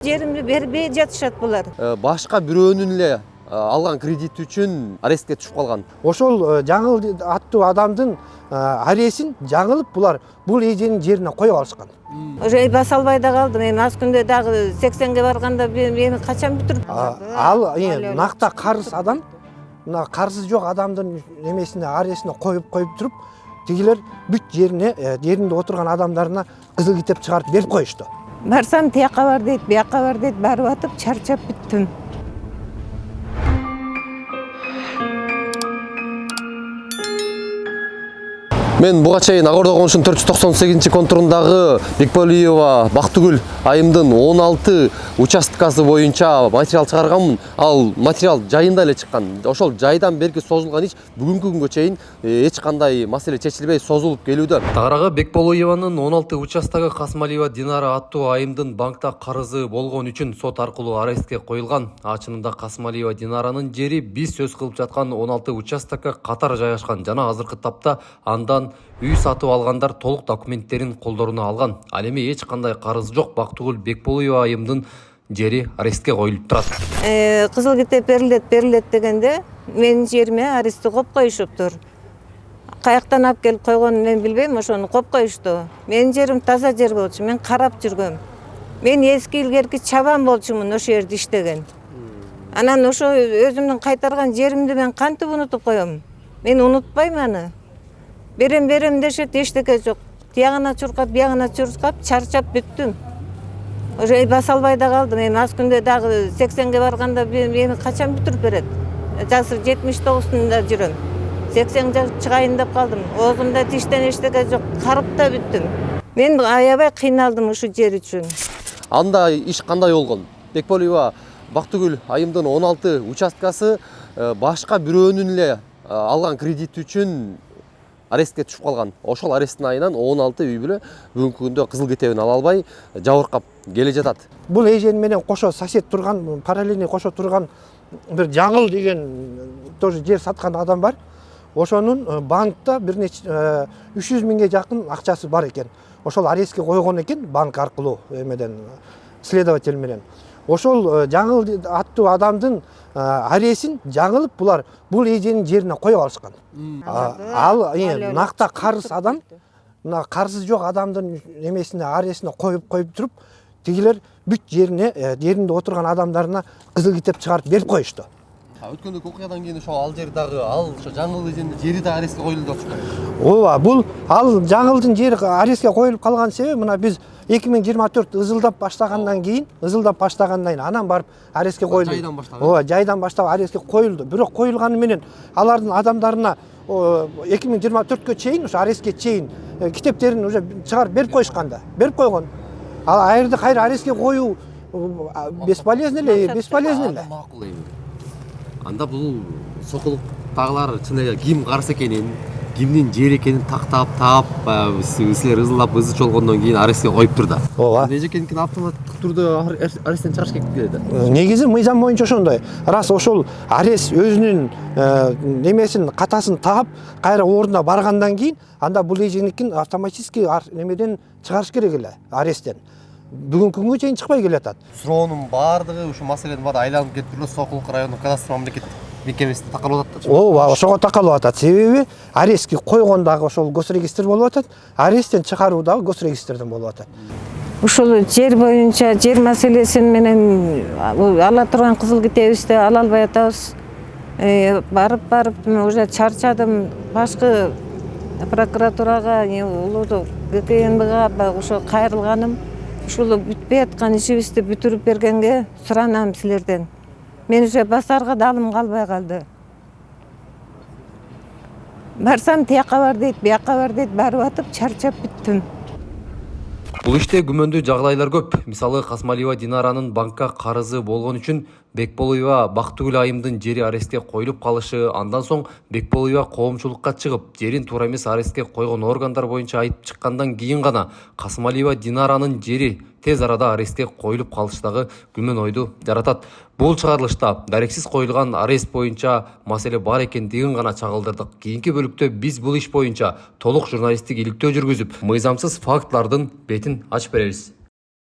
Жеримди бербей жатышат булар. Башка бирөөнүн эле алган кредит үчүн арестке түшүп калган. Ошол жаңыл аттуу адамдын аресин жаңылып булар бул эженин жерине коюп алышкан. Уже баса албай да калдым. Эми аз күндө дагы 80ге барганда мени качан бүтүрүп? Ал накта карыз адам, мына карызы жок адамдын эмесине аресине коюп туруп, тигилер бүт жеринде отурган адамдарына кызыл китеп чыгарып берип коюшту. Барсам тияка бар дейт, бияка бар дейт, барып атып чарчап бүттүм. Мен буга чейин Ак Ордо конушунун 498-контурундагы Бекболиева Бактыгүл айымдын 16 участкасы боюнча материал чыгарганмын. Ал материал жайында эле чыккан. Ошол жайдан берки созулган иш бүгүнкү күнгө чейин эч кандай маселе чечилбей созулуп келүүдө. Тагыраагы Бекболиеванын 16 участогу Касмалиева Динара аттуу айымдын банкта карызы болгон үчүн сот аркылуу арестке коюлган. Чынында Касмалиева Динаранын жери биз сөз кылып жаткан 16 участокко катар жайгашкан жана азыркы тапта андан үй сатып алгандар толук документтерин колдоруна алган. Ал эми эч кандай карызы жок Бактыгүл Бекболиева айымдын жери арестке коюлуп турат. Кызыл китеп берилет дегенде менин жериме арестти коюп коюшуптур. Каяктан алып келип койгонун мен билбейм, ошону коюп коюшту. Менин жерим таза жер болчу, мен карап жүргөм. Мен эски илгерки чабан болчумун ошол жерде иштеген. Анан ошо өзүмдүн кайтарган жеримди мен кантип унутуп коем? Мен унутпайм аны. Берем дешет, эчтеке жок. Тиягына чуркап, биягына чуркап, чарчап бүттүм. Уже баса албай да калдым. Эми аз күндө дагы 80ге барганда мени качан бүтүрүп берет? Жасы 79-тунда жүрөм. 80 чыгайын деп калдым. Оозумда тиштен эчтеке жок, карып да бүттүм. Мен аябай кыйналдым ушул жер үчүн. Анда иш кандай болгон? Бекболиева Бактыгүл айымдын 16 участкасы башка бирөөнүн эле алган кредит үчүн арестке түшүп калган. Ошол аресттин айынан 16 үй бүлө бүгүнкү күндө кызыл китебин ала албай жабыркап келе жатат. Бул эжен менен кошо сосед турган, параллельный кошо турган бир жаңыл деген тоже жер саткан адам бар. Ошонун банкта бир нече 300 миңге жакын акчасы бар экен. Ошол арестке койгон экен банк аркылуу эмеден следователь менен. Ошол жаңыл аттуу адамдын аресин жаңылып булар бул эженин жерине коюп алышкан. Ал накта карыз адам, мына карызы жок адамдын эмесине аресине коюп туруп, тигилер бүт жеринде отурган адамдарына кызыл китеп чыгарып берип коюшту. Өткөндө окуядан кийин ал жер дагы ошо жаңыл эженин жери да арестке коюлду деп атышпайбы? Ооба, бул ал жаңылдын жери арестке коюлуп калган себеби мына биз 2024 ызылдап баштагандан кийин анан барып арестке коюлду. Жайдан баштап. Ооба, жайдан баштап арестке коюлду. Бирок коюлганы менен алардын адамдарына 2024кө чейин, ошо арестке чейин китептерин уже чыгарып берип коюшканда, берип койгон. Ал айрды кайра арестке коюу бесполезно эле. Макул эми. Анда бул сокулуктагылар чын эле ким карыз экенин, кимдин жери экенин тактап, силер ызылдап ызы чолгондон кийин арестке коюптур да. Ооба. Эжекеникин автоматтык түрдө аресттен чыгарыш керек келет. Негизи мыйзам боюнча ошондой. Рас ошол арест өзүнүн немесин катасын таап, кайра ордуна баргандан кийин анда бул эженикин автоматически немеден чыгарыш керек эле, аресттен. Бүгүнкү күнгө чейин чыкпай келатат. Суроонун баардыгы ушу маселенин баары айланып кетип эле Сокулук райондук кадастр мамлекеттик мекемесине такалып атат да. Ооба, ошого такалып атат. Себеби арестке койгон дагы ошол госрегистр болуп атат, аресттен чыгаруу дагы госрегистрден болуп атат. Ушул жер боюнча жер маселесин менен ала турган кызыл китебибизди ала албай атабыз. Барып уже чарчадым. Башкы прокуратурага, улуу ГКНБга ошо кайрылганым. Ушул бүтпөй аткан ишибизди бүтүрүп бергенге суранам силерден. Мен уже басарга далым калбай калды. Барсам тияка бар дейт, бияка бар дейт, барып атып чарчап бүттүм. Бул иште күмөндүү жагдайлар көп. Мисалы Касмалиева Динаранын банкка карызы болгон үчүн Бекболиева Бактыгүл айымдын жери арестке коюлуп калышы, андан соң Бекболиева коомчулукка чыгып, жерин туура эмес арестке койгон органдар боюнча айтып чыккандан кийин гана Касмалиева Динаранын жери тез арада арестке коюлуп калышы дагы күмөн ойду жаратат. Бул чыгарылышта дарексиз коюлган арест боюнча маселе бар экендигин гана чагылдырдык. Кийинки бөлүктө биз бул иш боюнча толук журналисттик иликтөө жүргүзүп, мыйзамсыз фактлардын бетин ачып беребиз.